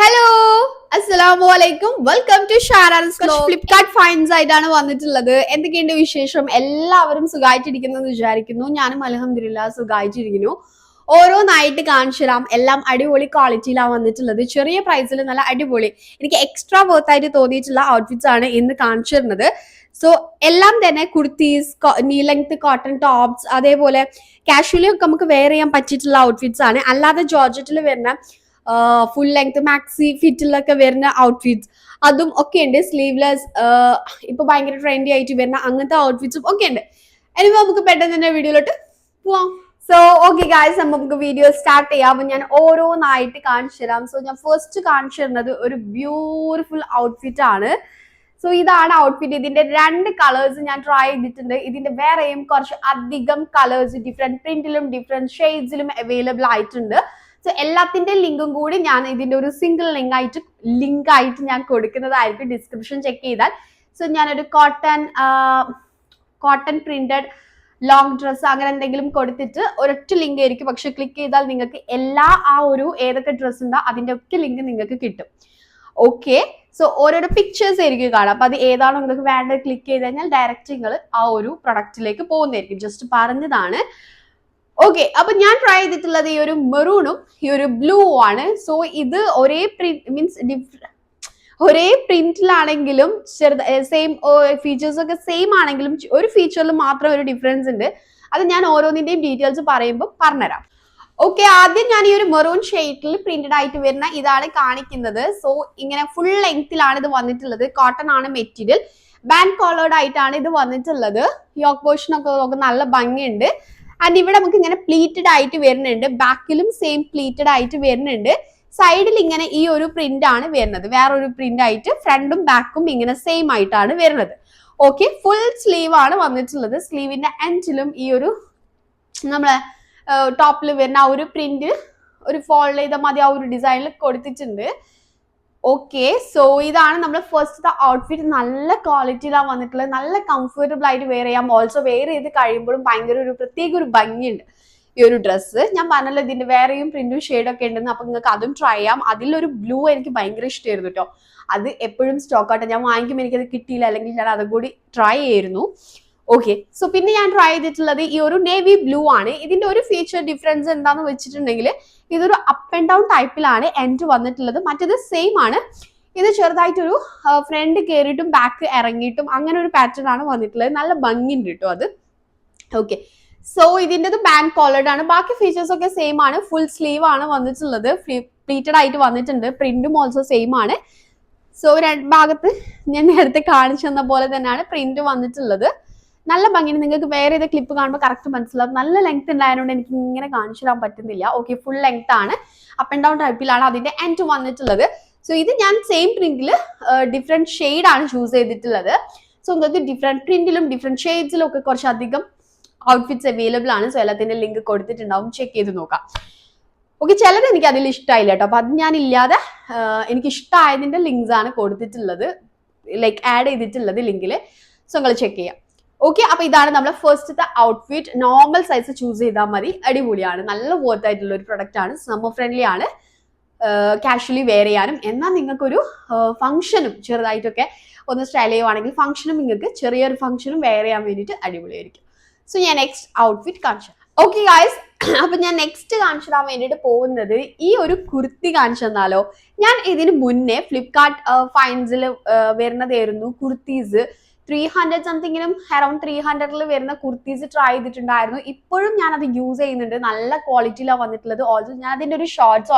Hello അസ്സലാമു അലൈക്കും welcome to Shara's vlog. Flipkart finds ആയിട്ടാണ് വന്നിട്ടുള്ളത്. എന്തൊക്കെയുണ്ട് വിശേഷം? എല്ലാവരും സുഖമായിട്ടിരിക്കുന്നു വിചാരിക്കുന്നു. ഞാനും അൽഹംദുലില്ലാഹ് സുഖമായിട്ടിരിക്കുന്നു. ഓരോന്നായിട്ട് കാണിച്ചു തരാം. എല്ലാം അടിപൊളി ക്വാളിറ്റിയിലാണ് വന്നിട്ടുള്ളത്. ചെറിയ പ്രൈസിൽ നല്ല അടിപൊളി, എനിക്ക് എക്സ്ട്രാ വർത്ത് ആയിട്ട് തോന്നിയിട്ടുള്ള ഔട്ട്ഫിറ്റ്സ് ആണ് ഇന്ന് കാണിച്ചു തരുന്നത്. സോ എല്ലാം തന്നെ കുർത്തീസ്, നീ ലെങ്ത് കോട്ടൺ ടോപ്സ്, അതേപോലെ കാഷ്വലി ഒക്കെ നമുക്ക് വെയർ ചെയ്യാൻ പറ്റിയിട്ടുള്ള ഔട്ട്ഫിറ്റ്സ് ആണ്. അല്ലാതെ ജോർജറ്റിൽ വരുന്ന ഫുൾ ലെങ്ത് മാക്സി ഫിറ്റിലൊക്കെ വരുന്ന ഔട്ട്ഫിറ്റ്സ് അതും ഒക്കെ ഉണ്ട്. സ്ലീവ്ലെസ് ഇപ്പൊ ഭയങ്കര ട്രെൻഡി ആയിട്ട് വരുന്ന അങ്ങനത്തെ ഔട്ട്ഫിറ്റ്സും ഒക്കെ ഉണ്ട്. ഇനി നമുക്ക് പെട്ടെന്ന് തന്നെ വീഡിയോയിലോട്ട് പോവാം. സോ ഓക്കെ ഗായ്സ്, നമുക്ക് വീഡിയോ സ്റ്റാർട്ട് ചെയ്യാം. അപ്പൊ ഞാൻ ഓരോന്നായിട്ട് കാണിച്ചു തരാം. സോ ഞാൻ ഫസ്റ്റ് കാണിച്ചു തരുന്നത് ഒരു ബ്യൂട്ടിഫുൾ ഔട്ട്ഫിറ്റ് ആണ്. സോ ഇതാണ് ഔട്ട്ഫിറ്റ്. ഇതിന്റെ 2 കളേഴ്സ് ഞാൻ ട്രൈ ചെയ്തിട്ടുണ്ട്. ഇതിന്റെ വേറെയും കുറച്ച് അധികം കളേഴ്സ് ഡിഫറെന്റ് പ്രിന്റിലും ഡിഫറെന്റ് ഷെയ്ഡ്സിലും അവൈലബിൾ ആയിട്ടുണ്ട്. സോ എല്ലാത്തിന്റെ ലിങ്കും കൂടി ഞാൻ ഇതിന്റെ ഒരു സിംഗിൾ ലിങ്ക് ആയിട്ട് ഞാൻ കൊടുക്കുന്നതായിരിക്കും ഡിസ്ക്രിപ്ഷൻ ചെക്ക് ചെയ്താൽ. സോ ഞാനൊരു കോട്ടൺ പ്രിന്റഡ് ലോങ് ഡ്രസ്സ് അങ്ങനെ എന്തെങ്കിലും കൊടുത്തിട്ട് ഒരൊറ്റ ലിങ്ക് ആയിരിക്കും. പക്ഷെ ക്ലിക്ക് ചെയ്താൽ നിങ്ങൾക്ക് എല്ലാ ഏതൊക്കെ ഡ്രസ്സ് ഉണ്ടോ അതിന്റെ ഒക്കെ ലിങ്ക് നിങ്ങൾക്ക് കിട്ടും. ഓക്കെ, സോ ഓരോരോ പിക്ചേഴ്സ് ആയിരിക്കും കാണാം. അപ്പൊ അത് ഏതാണോ നിങ്ങൾക്ക് വേണ്ടത് ക്ലിക്ക് ചെയ്ത് കഴിഞ്ഞാൽ ഡയറക്റ്റ് നിങ്ങൾ ആ ഒരു പ്രൊഡക്റ്റിലേക്ക് പോകുന്നതായിരിക്കും. ജസ്റ്റ് പറഞ്ഞതാണ്. ഓക്കെ, അപ്പൊ ഞാൻ ട്രൈ ചെയ്തിട്ടുള്ളത് ഈ ഒരു മെറൂണും ഈ ഒരു ബ്ലൂ ആണ്. സോ ഇത് ഒരേ പ്രിന്റിലാണെങ്കിലും സെയിം ഫീച്ചേഴ്സ് ഒക്കെ സെയിം ആണെങ്കിലും ഒരു ഫീച്ചറിൽ മാത്രം ഒരു ഡിഫറൻസ് ഉണ്ട്. അത് ഞാൻ ഓരോന്നിന്റെയും ഡീറ്റെയിൽസ് പറയുമ്പോൾ പറഞ്ഞുതരാം. ഓക്കെ, ആദ്യം ഞാൻ ഈ ഒരു മെറൂൺ ഷെയ്ഡിൽ പ്രിന്റഡ് ആയിട്ട് വരുന്ന ഇതാണ് കാണിക്കുന്നത്. സോ ഇങ്ങനെ ഫുൾ ലെങ്തിലാണ് ഇത് വന്നിട്ടുള്ളത്. കോട്ടൺ ആണ് മെറ്റീരിയൽ. ബാൻഡ് കോളേർഡ് ആയിട്ടാണ് ഇത് വന്നിട്ടുള്ളത്. യോക്ക് പോർഷൻ ഒക്കെ നല്ല ഭംഗിയുണ്ട്. ആൻഡ് ഇവിടെ നമുക്ക് ഇങ്ങനെ പ്ലീറ്റഡ് ആയിട്ട് വരുന്നുണ്ട്. ബാക്കിലും സെയിം പ്ലീറ്റഡ് ആയിട്ട് വരുന്നുണ്ട്. സൈഡിൽ ഇങ്ങനെ ഈ ഒരു പ്രിന്റ് ആണ് വരുന്നത്. വേറൊരു പ്രിന്റ് ആയിട്ട് ഫ്രണ്ടും ബാക്കും ഇങ്ങനെ സെയിം ആയിട്ടാണ് വരുന്നത്. ഓക്കെ, ഫുൾ സ്ലീവ് ആണ് വന്നിട്ടുള്ളത്. സ്ലീവിന്റെ എൻഡിലും ഈ ഒരു നമ്മളെ ടോപ്പിൽ വരുന്ന ആ ഒരു പ്രിന്റ് ഒരു ഫോൾഡ് ചെയ്ത മതി ആ ഒരു ഡിസൈനിൽ കൊടുത്തിട്ടുണ്ട്. ഓക്കെ, സോ ഇതാണ് നമ്മുടെ ഫസ്റ്റ് ഔട്ട്ഫിറ്റ്. നല്ല ക്വാളിറ്റിയിലാണ് വന്നിട്ടുള്ളത്. നല്ല കംഫർട്ടബിൾ ആയിട്ട് വെയർ ചെയ്യാം. ഓൾസോ വെയർ ചെയ്ത് കഴിയുമ്പോഴും ഭയങ്കര ഒരു പ്രത്യേക ഒരു ഭംഗിയുണ്ട് ഈ ഒരു ഡ്രസ്സ്. ഞാൻ പറഞ്ഞല്ലോ ഇതിന്റെ വേറെയും പ്രിന്റും ഷെയ്ഡൊക്കെ ഉണ്ടെന്ന്. അപ്പൊ നിങ്ങൾക്ക് അതും ട്രൈ ചെയ്യാം. അതിലൊരു ബ്ലൂ എനിക്ക് ഭയങ്കര ഇഷ്ടമായിരുന്നു കേട്ടോ. അത് എപ്പോഴും സ്റ്റോക്ക് ആട്ടെ. ഞാൻ വാങ്ങിക്കുമ്പോൾ എനിക്കത് കിട്ടിയില്ല, അല്ലെങ്കിൽ ഞാൻ അതും കൂടി ട്രൈ ചെയ്യായിരുന്നു. ഓക്കെ, സോ പിന്നെ ഞാൻ ട്രൈ ചെയ്തിട്ടുള്ളത് ഈ ഒരു നേവി ബ്ലൂ ആണ്. ഇതിന്റെ ഒരു ഫീച്ചർ ഡിഫറൻസ് എന്താന്ന് വെച്ചിട്ടുണ്ടെങ്കിൽ ഇതൊരു അപ്പ് ആൻഡ് ഡൗൺ ടൈപ്പിലാണ് എൻഡ് വന്നിട്ടുള്ളത്. മറ്റേത് സെയിം ആണ്. ഇത് ചെറുതായിട്ടൊരു ഫ്രണ്ട് കയറിയിട്ടും ബാക്ക് ഇറങ്ങിയിട്ടും അങ്ങനെ ഒരു പാറ്റേൺ ആണ് വന്നിട്ടുള്ളത്. നല്ല ഭംഗിയുണ്ട് കേട്ടോ അത്. ഓക്കെ, സോ ഇതിൻ്റെത് ബാൻഡ് കോളേർഡ് ആണ്. ബാക്കി ഫീച്ചേഴ്സ് ഒക്കെ സെയിം ആണ്. ഫുൾ സ്ലീവ് ആണ് വന്നിട്ടുള്ളത്. പ്ലീറ്റഡ് ആയിട്ട് വന്നിട്ടുണ്ട്. പ്രിന്റും ഓൾസോ സെയിം ആണ്. സോ രണ്ട് ഭാഗത്ത് ഞാൻ നേരത്തെ കാണിച്ചു തന്ന പോലെ തന്നെയാണ് പ്രിന്റ് വന്നിട്ടുള്ളത്. നല്ല ഭംഗിയാണ്. നിങ്ങൾക്ക് വേറെ ഏത് ക്ലിപ്പ് കാണുമ്പോൾ കറക്റ്റ് മനസ്സിലാവും. നല്ല ലെങ്ത് ഉണ്ടായതുകൊണ്ട് എനിക്ക് ഇങ്ങനെ കാണിച്ചു തരാൻ പറ്റുന്നില്ല. ഓക്കെ, ഫുൾ ലെങ്ത് ആണ്. അപ്പ് ആൻഡ് ഡൗൺ ടൈപ്പിലാണ് അതിന്റെ എൻഡ് വന്നിട്ടുള്ളത്. സോ ഇത് ഞാൻ സെയിം പ്രിന്റിൽ ഡിഫറെന്റ് ഷെയ്ഡ് ആണ് ചൂസ് ചെയ്തിട്ടുള്ളത്. സോ നിങ്ങൾക്ക് ഡിഫറെന്റ് പ്രിന്റിലും ഡിഫറെന്റ് ഷെയ്ഡ്സിലും ഒക്കെ കുറച്ചധികം ഔട്ട്ഫിറ്റ്സ് അവൈലബിൾ ആണ്. സോ എല്ലാത്തിന്റെ ലിങ്ക് കൊടുത്തിട്ടുണ്ടാവും, ചെക്ക് ചെയ്ത് നോക്കാം. ഓക്കെ, ചിലത് എനിക്ക് അതിൽ ഇഷ്ടമായില്ല കേട്ടോ. അപ്പൊ അത് ഞാൻ ഇല്ലാതെ എനിക്ക് ഇഷ്ടമായതിന്റെ ലിങ്ക്സ് ആണ് കൊടുത്തിട്ടുള്ളത്, ലൈക്ക് ആഡ് ചെയ്തിട്ടുള്ളത് ലിങ്കിൽ. സോ നിങ്ങൾ ചെക്ക് ചെയ്യാം. ഓക്കെ, അപ്പൊ ഇതാണ് നമ്മുടെ ഫസ്റ്റത്തെ ഔട്ട്ഫിറ്റ്. നോർമൽ സൈസ് ചൂസ് ചെയ്താൽ മതി. അടിപൊളിയാണ്. നല്ല വർത്ത് ആയിട്ടുള്ള ഒരു പ്രൊഡക്റ്റ് ആണ്. സമ്മർ ഫ്രണ്ട്ലി ആണ്. കാഷ്വലി വെയർ ചെയ്യാനും, എന്നാൽ നിങ്ങൾക്കൊരു ഫംഗ്ഷനും ചെറുതായിട്ടൊക്കെ ഒന്ന് സ്റ്റൈൽ ചെയ്യുവാണെങ്കിൽ ഫംഗ്ഷനും നിങ്ങൾക്ക് ചെറിയൊരു ഫംഗ്ഷനും വെയർ ചെയ്യാൻ വേണ്ടിയിട്ട് അടിപൊളിയായിരിക്കും. സോ ഞാൻ നെക്സ്റ്റ് ഔട്ട്ഫിറ്റ് കാണിച്ചു. ഓക്കെ ഗായ്സ്, അപ്പൊ ഞാൻ നെക്സ്റ്റ് കാണിച്ചു തരാൻ വേണ്ടിയിട്ട് പോകുന്നത് ഈ ഒരു കുർത്തി കാണിച്ചു തന്നാലോ. ഞാൻ ഇതിന് മുന്നേ ഫ്ലിപ്കാർട്ട് ഫൈൻസിൽ വരുന്നതായിരുന്നു കുർത്തീസ്. 300 സംതിങ്ങിനും അറൌണ്ട് 300 വരുന്ന കുർത്തീസ് ട്രൈ ചെയ്തിട്ടുണ്ടായിരുന്നു. ഇപ്പോഴും ഞാൻ അത് യൂസ് ചെയ്യുന്നുണ്ട്. നല്ല ക്വാളിറ്റിയിലാണ് വന്നിട്ടുള്ളത്. ഓൾസോ ഞാൻ അതിന്റെ ഒരു ഷോർട്സ്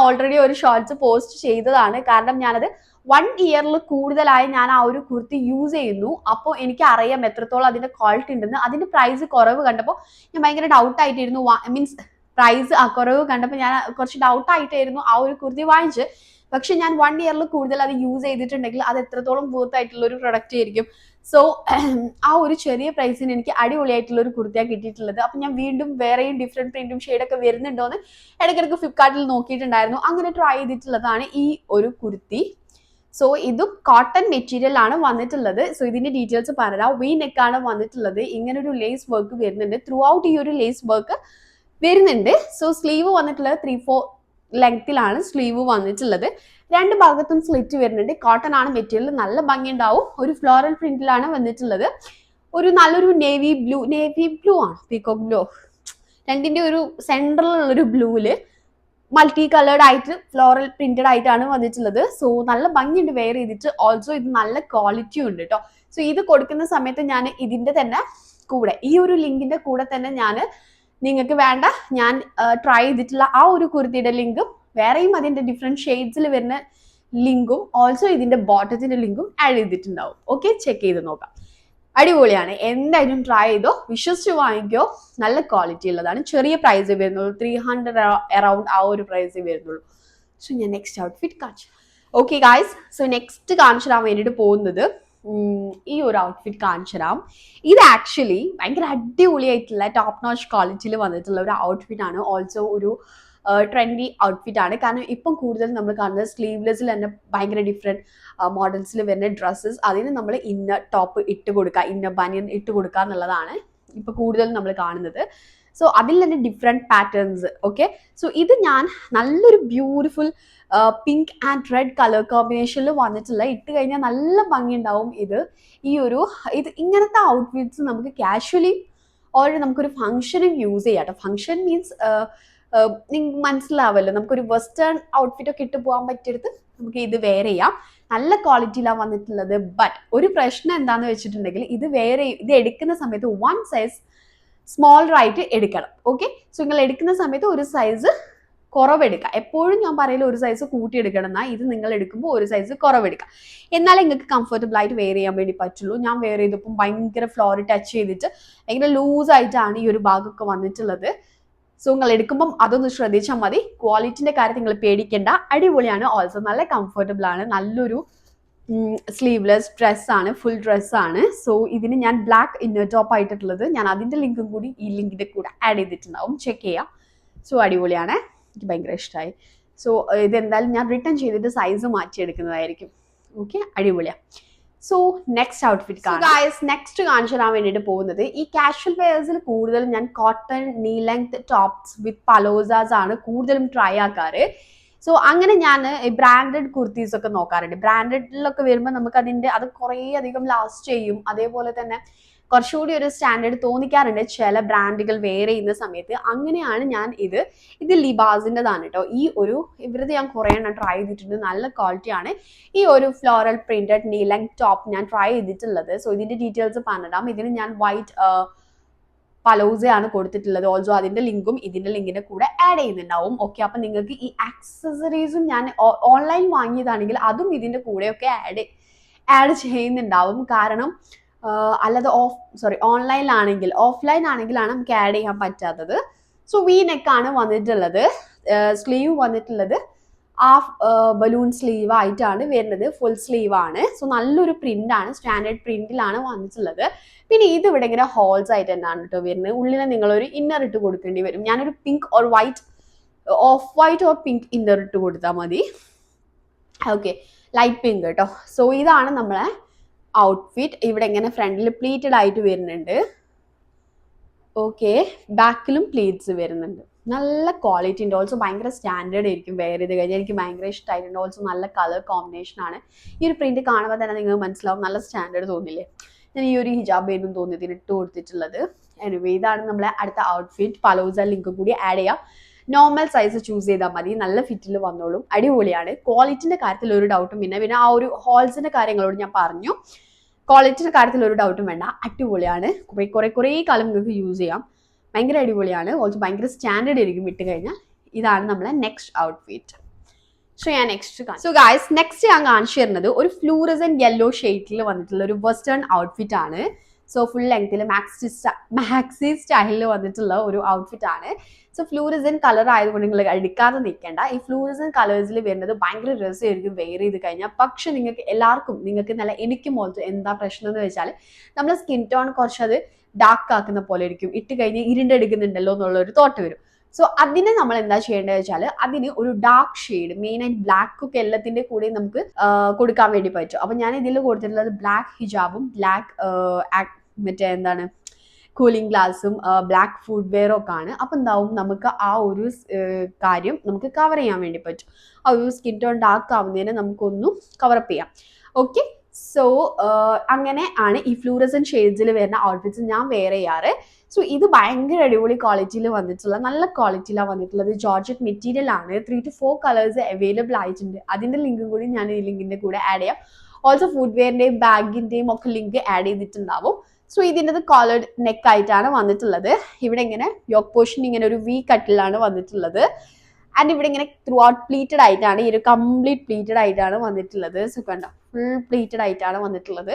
ഓൾറെഡി ഒരു ഷോർട്സ് പോസ്റ്റ് ചെയ്തതാണ്. കാരണം ഞാനത് 1 ഇയറിൽ കൂടുതലായി ഞാൻ ആ ഒരു കുർത്തി യൂസ് ചെയ്യുന്നു. അപ്പോൾ എനിക്ക് അറിയാം എത്രത്തോളം അതിന്റെ ക്വാളിറ്റി ഉണ്ടെന്ന്. അതിന്റെ പ്രൈസ് കുറവ് കണ്ടപ്പോൾ ഞാൻ ഭയങ്കര ഡൗട്ട് ആയിട്ടായിരുന്നു. മീൻസ് പ്രൈസ് കുറവ് കണ്ടപ്പോൾ ഞാൻ കുറച്ച് ഡൗട്ട് ആയിട്ടായിരുന്നു ആ ഒരു കുർത്തി വാങ്ങിച്ച്. പക്ഷെ ഞാൻ 1 ഇയറിൽ കൂടുതൽ അത് യൂസ് ചെയ്തിട്ടുണ്ടെങ്കിൽ അത് എത്രത്തോളം വർത്ത് ആയിട്ടുള്ള ഒരു പ്രൊഡക്റ്റ് ആയിരിക്കും. സോ ആ ഒരു ചെറിയ പ്രൈസിന് എനിക്ക് അടിപൊളിയായിട്ടുള്ള ഒരു കുർത്തിയാണ് കിട്ടിയിട്ടുള്ളത്. അപ്പൊ ഞാൻ വീണ്ടും വേറെയും ഡിഫറെന്റ് പ്രിന്റും ഷെയ്ഡൊക്കെ വരുന്നുണ്ടോന്ന് ഇടയ്ക്കിടയ്ക്ക് ഫ്ലിപ്കാർട്ടിൽ നോക്കിയിട്ടുണ്ടായിരുന്നു. അങ്ങനെ ട്രൈ ചെയ്തിട്ടുള്ളതാണ് ഈ ഒരു കുർത്തി. സോ ഇതും കോട്ടൺ മെറ്റീരിയൽ ആണ് വന്നിട്ടുള്ളത്. സോ ഇതിന്റെ ഡീറ്റെയിൽസ് പറയാം. വി നെക്ക് ആണ് വന്നിട്ടുള്ളത്. ഇങ്ങനെ ഒരു ലേസ് വർക്ക് വരുന്നുണ്ട്. ത്രൂ ഔട്ട് ഈ ഒരു ലേസ് വർക്ക് വരുന്നുണ്ട്. സോ സ്ലീവ് വന്നിട്ടുള്ളത് 3/4 ലെങ്ത്തിലാണ് സ്ലീവ് വന്നിട്ടുള്ളത്. രണ്ട് ഭാഗത്തും സ്ലിറ്റ് വരുന്നുണ്ട്. കോട്ടൺ ആണ് മെറ്റീരിയൽ, നല്ല ഭംഗി ഉണ്ടാവും. ഒരു ഫ്ലോറൽ പ്രിന്റിലാണ് വന്നിട്ടുള്ളത്. ഒരു നല്ലൊരു നേവി ബ്ലൂ ആണ്, പീകോക്ക് ബ്ലൂ, രണ്ടിന്റെ ഒരു സെൻട്രലിലുള്ളൊരു ബ്ലൂവില് മൾട്ടി കളേർഡ് ആയിട്ട് ഫ്ലോറൽ പ്രിന്റഡ് ആയിട്ടാണ് വന്നിട്ടുള്ളത്. സോ നല്ല ഭംഗിയുണ്ട് വെയർ ചെയ്തിട്ട്. ഓൾസോ ഇത് നല്ല ക്വാളിറ്റി ഉണ്ട് കേട്ടോ. സോ ഇത് കൊടുക്കുന്ന സമയത്ത് ഞാൻ ഇതിന്റെ തന്നെ കൂടെ, ഈ ഒരു ലിങ്കിന്റെ കൂടെ തന്നെ ഞാൻ നിങ്ങൾക്ക് വേണ്ട ഞാൻ ട്രൈ ചെയ്തിട്ടുള്ള ആ ഒരു കുർത്തിയുടെ ലിങ്കും വേറെയും അതിന്റെ ഡിഫറെന്റ് ഷെയ്ഡ്സിൽ വരുന്ന ലിങ്കും ഓൾസോ ഇതിന്റെ ബോട്ടത്തിന്റെ ലിങ്കും ആഡ് ചെയ്തിട്ടുണ്ടാവും. ഓക്കെ, ചെക്ക് ചെയ്ത് നോക്കാം. അടിപൊളിയാണ്, എന്തായാലും ട്രൈ ചെയ്തോ, വിശ്വസിച്ച് വാങ്ങിക്കോ. നല്ല ക്വാളിറ്റി ഉള്ളതാണ്. ചെറിയ പ്രൈസ് വരുന്നുള്ളൂ, 300 അറൌണ്ട് ആ ഒരു പ്രൈസ് വരുന്നുള്ളൂ. സോ ഞാൻ നെക്സ്റ്റ് ഔട്ട്ഫിറ്റ് കാണിച്ചു. ഓക്കെ ഗായ്സ്, സോ നെക്സ്റ്റ് കാണിച്ചു തരാൻ വേണ്ടിയിട്ട് പോകുന്നത് ഈ ഒരു ഔട്ട്ഫിറ്റ് കാണിച്ചു തരാം. ഇത് ആക്ച്വലി ഭയങ്കര അടിപൊളിയായിട്ടുള്ള ടോപ്പ് നോച്ച് ക്വാളിറ്റിയിൽ വന്നിട്ടുള്ള ഒരു ഔട്ട്ഫിറ്റ് ആണ്. ഓൾസോ ഒരു ട്രെൻഡി ഔട്ട്ഫിറ്റ് ആണ്. കാരണം ഇപ്പം കൂടുതൽ നമ്മൾ കാണുന്നത് സ്ലീവ്ലെസ്സിൽ തന്നെ ഭയങ്കര ഡിഫറെൻറ്റ് മോഡൽസിൽ വരുന്ന ഡ്രസ്സസ്, അതിന് നമ്മൾ ഇന്നർ ടോപ്പ് ഇട്ട് കൊടുക്കുക, ഇന്നർ ബനിയൻ ഇട്ട് കൊടുക്കുക എന്നുള്ളതാണ് ഇപ്പൊ കൂടുതൽ നമ്മൾ കാണുന്നത്. സോ അതിൽ തന്നെ ഡിഫറെൻറ്റ് പാറ്റേൺസ്. ഓക്കെ, സോ ഇത് ഞാൻ നല്ലൊരു beautiful pink and red colour കോമ്പിനേഷനിൽ വന്നിട്ടുള്ള, ഇട്ട് കഴിഞ്ഞാൽ നല്ല ഭംഗി ഉണ്ടാവും. ഇത് ഇങ്ങനത്തെ ഔട്ട്ഫിറ്റ്സ് നമുക്ക് കാഷ്വലി ഓൾറെഡി നമുക്കൊരു ഫംഗ്ഷനും യൂസ് ചെയ്യാം കേട്ടോ. ഫംഗ്ഷൻ മീൻസ് നിങ്ങൾക്ക് മനസ്സിലാവല്ലോ, നമുക്കൊരു വെസ്റ്റേൺ ഔട്ട്ഫിറ്റ് ഒക്കെ ഇട്ട് പോകാൻ പറ്റിയെടുത്ത് നമുക്ക് ഇത് വെയർ ചെയ്യാം. നല്ല ക്വാളിറ്റിയിലാണ് വന്നിട്ടുള്ളത്. ബട്ട് ഒരു പ്രശ്നം എന്താണെന്ന് വെച്ചിട്ടുണ്ടെങ്കിൽ ഇത് എടുക്കുന്ന സമയത്ത് 1 സൈസ് സ്മോളർ ആയിട്ട് എടുക്കണം. ഓക്കെ, സോ നിങ്ങൾ എടുക്കുന്ന സമയത്ത് ഒരു സൈസ് കുറവെടുക്കുക. എപ്പോഴും ഞാൻ പറയില്ല ഒരു സൈസ് കൂട്ടിയെടുക്കണം എന്നാൽ, ഇത് നിങ്ങൾ എടുക്കുമ്പോൾ ഒരു സൈസ് കുറവെടുക്കുക. എന്നാലേ നിങ്ങൾക്ക് കംഫർട്ടബിൾ ആയിട്ട് വെയർ ചെയ്യാൻ വേണ്ടി പറ്റുള്ളൂ. ഞാൻ വെയർ ചെയ്തപ്പോൾ ഭയങ്കര ഫ്ലോർ ടച്ച് ചെയ്തിട്ട് ഭയങ്കര ലൂസായിട്ടാണ് ഈ ഒരു ഭാഗമൊക്കെ വന്നിട്ടുള്ളത്. സോ നിങ്ങൾ എടുക്കുമ്പം അതൊന്ന് ശ്രദ്ധിച്ചാൽ മതി. ക്വാളിറ്റിന്റെ കാര്യത്തിൽ നിങ്ങൾ പേടിക്കേണ്ട, അടിപൊളിയാണ്. ഓൾസോ നല്ല കംഫർട്ടബിൾ ആണ്. നല്ലൊരു സ്ലീവ്ലെസ് ഡ്രസ്സാണ്, ഫുൾ ഡ്രസ്സാണ്. സോ ഇതിന് ഞാൻ ബ്ലാക്ക് ഇന്നർ ടോപ്പ് ആയിട്ടുള്ളത്, ഞാൻ അതിന്റെ ലിങ്കും കൂടി ഈ ലിങ്കിന്റെ കൂടെ ആഡ് ചെയ്തിട്ടുണ്ടാവും, ചെക്ക് ചെയ്യാം. സോ അടിപൊളിയാണ്, എനിക്ക് ഭയങ്കര ഇഷ്ടമായി. സോ ഇതെന്തായാലും ഞാൻ റിട്ടേൺ ചെയ്തിട്ട് സൈസ് മാറ്റിയെടുക്കുന്നതായിരിക്കും. ഓക്കെ, അടിപൊളിയാണ്. So next outfit guys, next കാണിച്ചു തരാൻ വേണ്ടിയിട്ട് പോകുന്നത് ഈ കാഷ്വൽ വെയേഴ്സിൽ കൂടുതലും ഞാൻ കോട്ടൺ നീ ലെങ്ത് ടോപ്സ് വിത്ത് പലോസാസ് ആണ് കൂടുതലും ട്രൈ ആക്കാറ്. സോ അങ്ങനെ ഞാൻ ബ്രാൻഡഡ് കുർത്തീസ് ഒക്കെ നോക്കാറുണ്ട്. ബ്രാൻഡഡിലൊക്കെ വരുമ്പോൾ നമുക്ക് അത് കുറേ അധികം ലാസ്റ്റ് ചെയ്യും. അതേപോലെ തന്നെ കുറച്ചുകൂടി ഒരു സ്റ്റാൻഡേർഡ് തോന്നിക്കാറുണ്ട് ചില ബ്രാൻഡുകൾ വെയർ ചെയ്യുന്ന സമയത്ത്. അങ്ങനെയാണ് ഞാൻ ഇത് ലിബാസിൻ്റെതാണ് കേട്ടോ. ഇവരത് ഞാൻ കുറേ എണ്ണം ട്രൈ ചെയ്തിട്ടുണ്ട്, നല്ല ക്വാളിറ്റിയാണ്. ഈ ഒരു ഫ്ലോറൽ പ്രിന്റഡ് നീ ലെങ്ത് ടോപ്പ് ഞാൻ ട്രൈ ചെയ്തിട്ടുള്ളത്. സോ ഇതിന്റെ ഡീറ്റെയിൽസ് പറഞ്ഞിടാം. ഇതിന് ഞാൻ വൈറ്റ് പലോസയാണ് കൊടുത്തിട്ടുള്ളത്. ഓൾസോ അതിന്റെ ലിങ്കും ഇതിന്റെ ലിങ്കിന്റെ കൂടെ ആഡ് ചെയ്യുന്നുണ്ടാവും. ഓക്കെ, അപ്പൊ നിങ്ങൾക്ക് ഈ ആക്സസറീസും ഞാൻ ഓൺലൈൻ വാങ്ങിയതാണെങ്കിൽ അതും ഇതിന്റെ കൂടെയൊക്കെ ആഡ് ചെയ്യുന്നുണ്ടാവും. കാരണം അല്ലാതെ ഓഫ്ലൈൻ ആണെങ്കിലാണ് നമുക്ക് ആഡ് ചെയ്യാൻ പറ്റാത്തത്. സോ വി നെക്കാണ് വന്നിട്ടുള്ളത്. സ്ലീവ് വന്നിട്ടുള്ളത് ഹാഫ് ബലൂൺ സ്ലീവ് ആയിട്ടാണ് വരുന്നത്, ഫുൾ സ്ലീവ് ആണ്. സോ നല്ലൊരു പ്രിന്റ് ആണ്, സ്റ്റാൻഡേർഡ് പ്രിന്റിലാണ് വന്നിട്ടുള്ളത്. പിന്നെ ഇത് ഇവിടെ ഇങ്ങനെ ഹോൾസ് ആയിട്ട് തന്നെയാണ് കേട്ടോ വരുന്നത്. ഉള്ളിൽ നിങ്ങളൊരു ഇന്നർ ഇട്ട് കൊടുക്കേണ്ടി വരും. ഞാനൊരു pink or of white or pink inner ഇട്ട് കൊടുത്താൽ മതി. ഓക്കെ, ലൈറ്റ് പിങ്ക് കേട്ടോ. സോ ഇതാണ് നമ്മളെ ഔട്ട്ഫിറ്റ്. ഇവിടെ ഇങ്ങനെ ഫ്രണ്ടിൽ പ്ലീറ്റഡ് ആയിട്ട് വരുന്നുണ്ട്. ഓക്കെ, ബാക്കിലും പ്ലീറ്റ്സ് വരുന്നുണ്ട്. നല്ല ക്വാളിറ്റി ഉണ്ട്. ഓൾസോ ഭയങ്കര സ്റ്റാൻഡേർഡ് ആയിരിക്കും വെയർ ചെയ്ത് കഴിഞ്ഞാൽ. എനിക്ക് ഭയങ്കര ഇഷ്ടമായിട്ടുണ്ട്. ഓൾസോ നല്ല കളർ കോമ്പിനേഷൻ ആണ്. ഈ ഒരു പ്രിന്റ് കാണുമ്പോൾ തന്നെ നിങ്ങൾക്ക് മനസ്സിലാവും, നല്ല സ്റ്റാൻഡേർഡ് തോന്നില്ലേ. ഞാൻ ഈ ഒരു ഹിജാബ് ആയിരുന്നു തോന്നിയതിന് ഇട്ട് കൊടുത്തിട്ടുള്ളത്. എനിവേ, ഇതാണ് നമ്മളെ അടുത്ത ഔട്ട്ഫിറ്റ്. പലോസ ലിങ്ക് കൂടി ആഡ് ചെയ്യാം. നോർമൽ സൈസ് ചൂസ് ചെയ്താൽ മതി, നല്ല ഫിറ്റിൽ വന്നോളും. അടിപൊളിയാണ്. ക്വാളിറ്റിന്റെ കാര്യത്തിൽ ഒരു ഡൗട്ടും പിന്നെ ആ ഒരു ഹോൾസിന്റെ കാര്യങ്ങളോട് ഞാൻ പറഞ്ഞു. ക്വാളിറ്റിയുടെ കാര്യത്തിൽ ഒരു ഡൗട്ടും വേണ്ട, അടിപൊളിയാണ്. കുറേ കാലം നിങ്ങൾക്ക് യൂസ് ചെയ്യാം. ഭയങ്കര അടിപൊളിയാണ്. ഓൾസോ ഭയങ്കര സ്റ്റാൻഡേർഡ് ആയിരിക്കും ഇട്ട് കഴിഞ്ഞാൽ. ഇതാണ് നമ്മളെ നെക്സ്റ്റ് ഔട്ട്ഫിറ്റ്. സോ ഞാൻ നെക്സ്റ്റ് ഞാൻ കാണിച്ചു തരുന്നത് ഒരു ഫ്ലൂറസെന്റ് യെല്ലോ ഷെയ്ഡിൽ വന്നിട്ടുള്ള ഒരു വെസ്റ്റേൺ ഔട്ട്ഫിറ്റ് ആണ്. സോ ഫുൾ ലെങ്ത്തിൽ മാക്സി സ്റ്റൈലിൽ വന്നിട്ടുള്ള ഒരു ഔട്ട്ഫിറ്റ് ആണ്. സോ ഫ്ലൂറസെന്റ് കളർ ആയതുകൊണ്ട് നിങ്ങൾ എടുക്കാതെ നിൽക്കേണ്ട. ഈ ഫ്ലൂറസെന്റ് കളേഴ്സിൽ വരുന്നത് ഭയങ്കര രസമായിരിക്കും വെയർ ചെയ്ത് കഴിഞ്ഞാൽ. പക്ഷെ നിങ്ങൾക്ക് നല്ല എനിക്കും ഓൾസോ എന്താ പ്രശ്നം എന്ന് വെച്ചാൽ നമ്മുടെ സ്കിൻ ടോൺ കുറച്ചത് ഡാർക്ക് ആക്കുന്ന പോലെ ആയിരിക്കും. ഇട്ട് കഴിഞ്ഞ് ഇരുണ്ടെടുക്കുന്നുണ്ടല്ലോ എന്നുള്ള ഒരു തോട്ട് വരും. സോ അതിന് നമ്മൾ എന്താ ചെയ്യേണ്ടത് വെച്ചാൽ അതിന് ഒരു ഡാർക്ക് ഷെയ്ഡ്, മെയിനായിട്ട് ബ്ലാക്ക് ഒക്കെ എല്ലാത്തിന്റെ കൂടെ നമുക്ക് കൊടുക്കാൻ വേണ്ടി പറ്റും. അപ്പൊ ഞാൻ ഇതിൽ കൊടുത്തിട്ടുള്ളത് ബ്ലാക്ക് ഹിജാബും ബ്ലാക്ക് കൂളിംഗ് ഗ്ലാസും ബ്ലാക്ക് ഫുഡ് വെയറും ഒക്കെ ആണ്. അപ്പം എന്താവും നമുക്ക് ആ ഒരു കാര്യം നമുക്ക് കവർ ചെയ്യാൻ വേണ്ടി പറ്റും. ആ ഒരു സ്കിൻ ടോൺ ഡാർക്ക് ആവുന്നതിനെ നമുക്കൊന്നും കവറപ്പ് ചെയ്യാം. ഓക്കെ, സോ അങ്ങനെ ആണ് ഈ ഫ്ലൂറസൻ ഷെയ്ഡ്സിൽ വരുന്ന ഔട്ട്ഫിറ്റ്സ് ഞാൻ വെയർ ചെയ്യാറ്. സോ ഇത് ഭയങ്കര അടിപൊളി ക്വാളിറ്റിയിൽ വന്നിട്ടുള്ള നല്ല ക്വാളിറ്റിയിലാണ് വന്നിട്ടുള്ളത്. ജോർജറ്റ് മെറ്റീരിയൽ ആണ്. 3 to 4 കളേഴ്സ് അവൈലബിൾ ആയിട്ടുണ്ട്. അതിന്റെ ലിങ്കും കൂടി ഞാൻ ഈ ലിങ്കിന്റെ കൂടെ ആഡ് ചെയ്യാം. ഓൾസോ ഫുഡ് വെയറിന്റെയും ബാഗിന്റെയും ഒക്കെ ലിങ്ക് ആഡ് ചെയ്തിട്ടുണ്ടാവും. സോ ഇതിൻ്റെ കോളേഡ് നെക്ക് ആയിട്ടാണ് വന്നിട്ടുള്ളത്. ഇവിടെ ഇങ്ങനെ യോക്ക് പോർഷൻ ഇങ്ങനെ ഒരു വി കട്ടിലാണ് വന്നിട്ടുള്ളത്. ആൻഡ് ഇവിടെ ഇങ്ങനെ ത്രൂ ഔട്ട് പ്ലീറ്റഡ് ആയിട്ടാണ്, ഈ ഒരു കംപ്ലീറ്റ് പ്ലീറ്റഡ് ആയിട്ടാണ് വന്നിട്ടുള്ളത്. സോ കണ്ടോ, ഫുൾ പ്ലീറ്റഡ് ആയിട്ടാണ് വന്നിട്ടുള്ളത്.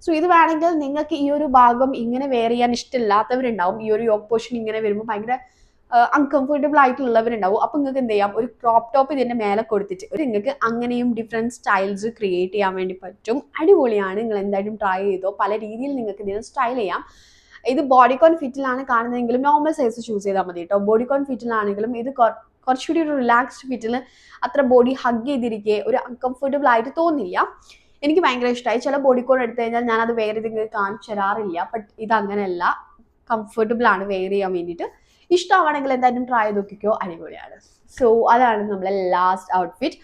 സോ ഇത് വേണമെങ്കിൽ നിങ്ങൾക്ക് ഈ ഒരു ഭാഗം ഇങ്ങനെ വെയർ ചെയ്യാൻ ഇഷ്ടമില്ലാത്തവരുണ്ടാവും. ഈ ഒരു യോക്ക് പോർഷൻ ഇങ്ങനെ വരുമ്പോൾ ഭയങ്കര അൺകംഫർട്ടബിൾ ആയിട്ടുള്ളവരുണ്ടാവും. അപ്പം നിങ്ങൾക്ക് എന്ത് ചെയ്യാം, ഒരു ക്രോപ്പ് ടോപ്പ് ഇതിന്റെ മേലെ കൊടുത്തിട്ട് നിങ്ങൾക്ക് അങ്ങനെയും ഡിഫറെന്റ് സ്റ്റൈൽസ് ക്രിയേറ്റ് ചെയ്യാൻ വേണ്ടി പറ്റും. അടിപൊളിയാണ്. നിങ്ങൾ എന്തായാലും ട്രൈ ചെയ്തോ. പല രീതിയിൽ നിങ്ങൾക്ക് ഇതിനെ സ്റ്റൈൽ ചെയ്യാം. ഇത് ബോഡിക്കോൺ ഫിറ്റിലാണ് കാണുന്നതെങ്കിലും നോർമൽ സൈസ് ചൂസ് ചെയ്താൽ മതി കേട്ടോ. ബോഡിക്കോൺ ഫിറ്റിലാണെങ്കിലും ഇത് കുറച്ചുകൂടി ഒരു റിലാക്സ്ഡ് ഫിറ്റിൽ അത്ര ബോഡി ഹഗ് ചെയ്തിരിക്കെ ഒരു അൺകംഫർട്ടബിൾ ആയിട്ട് തോന്നില്ല. എനിക്ക് ഭയങ്കര ഇഷ്ടമായി. ചില ബോഡിക്കോൺ എടുത്തു കഴിഞ്ഞാൽ ഞാനത് വേറെ ഏതെങ്കിലും കാണിച്ചു തരാറില്ല. ബട്ട് ഇത് അങ്ങനെയല്ല, കംഫർട്ടബിൾ ആണ് വെയർ ചെയ്യാൻ വേണ്ടിയിട്ട്. ഇഷ്ടമാണെങ്കിൽ എന്തായാലും ട്രൈ ചെയ്ത് നോക്കിക്കോ, അടിപൊളിയാണ്. സോ അതാണ് നമ്മളെ ലാസ്റ്റ് ഔട്ട്ഫിറ്റ്.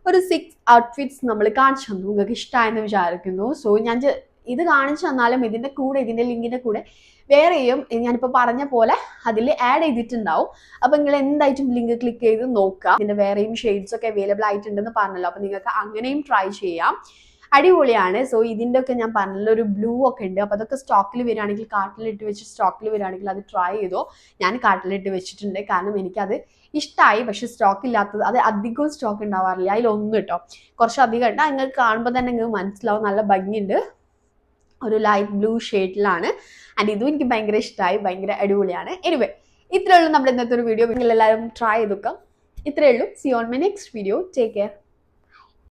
ഒരു 6 ഔട്ട്ഫിറ്റ്സ് നമ്മൾ കാണിച്ചു തന്നു. നിങ്ങൾക്ക് ഇഷ്ടമായെന്ന് വിചാരിക്കുന്നു. സോ ഞാൻ ഇത് കാണിച്ചു തന്നാലും ഇതിന്റെ കൂടെ, ഇതിന്റെ ലിങ്കിന്റെ കൂടെ വേറെയും ഞാനിപ്പോൾ പറഞ്ഞ പോലെ അതിൽ ആഡ് ചെയ്തിട്ടുണ്ടാവും. അപ്പം നിങ്ങൾ എന്തായിട്ടും ലിങ്ക് ക്ലിക്ക് ചെയ്ത് നോക്കാം. ഇതിന്റെ വേറെയും ഷെയ്ഡ്സ് ഒക്കെ അവൈലബിൾ ആയിട്ടുണ്ടെന്ന് പറഞ്ഞല്ലോ. അപ്പം നിങ്ങൾക്ക് അങ്ങനെയും ട്രൈ ചെയ്യാം. അടിപൊളിയാണ്. സോ ഇതിൻ്റെ ഒക്കെ ഞാൻ പറഞ്ഞല്ലോ, ഒരു ബ്ലൂ ഒക്കെ ഉണ്ട്. അപ്പോൾ അതൊക്കെ സ്റ്റോക്കിൽ വരികയാണെങ്കിൽ, കാർട്ടിലിട്ട് വെച്ച് സ്റ്റോക്കിൽ വരികയാണെങ്കിൽ അത് ട്രൈ ചെയ്തോ. ഞാൻ കാർട്ടിലിട്ട് വെച്ചിട്ടുണ്ട്, കാരണം എനിക്കത് ഇഷ്ടമായി. പക്ഷെ സ്റ്റോക്ക് ഇല്ലാത്തത്, അത് അധികവും സ്റ്റോക്ക് ഉണ്ടാവാറില്ല. അതിലൊന്നും കേട്ടോ കുറച്ചധികം ഉണ്ട്. നിങ്ങൾക്ക് കാണുമ്പോൾ തന്നെ നിങ്ങൾക്ക് മനസ്സിലാവും, നല്ല ഭംഗിയുണ്ട്. ഒരു ലൈറ്റ് ബ്ലൂ ഷെയ്ഡിലാണ്. ആൻഡ് ഇതും എനിക്ക് ഭയങ്കര ഇഷ്ടമായി, ഭയങ്കര അടിപൊളിയാണ്. എനിവേ, ഇത്രയേ ഉള്ളൂ നമ്മുടെ ഇന്നത്തെ ഒരു വീഡിയോ. നിങ്ങൾ എല്ലാവരും ട്രൈ ചെയ്ത് നോക്കാം. ഇത്രയേ ഉള്ളൂ. See on my next video. Take care.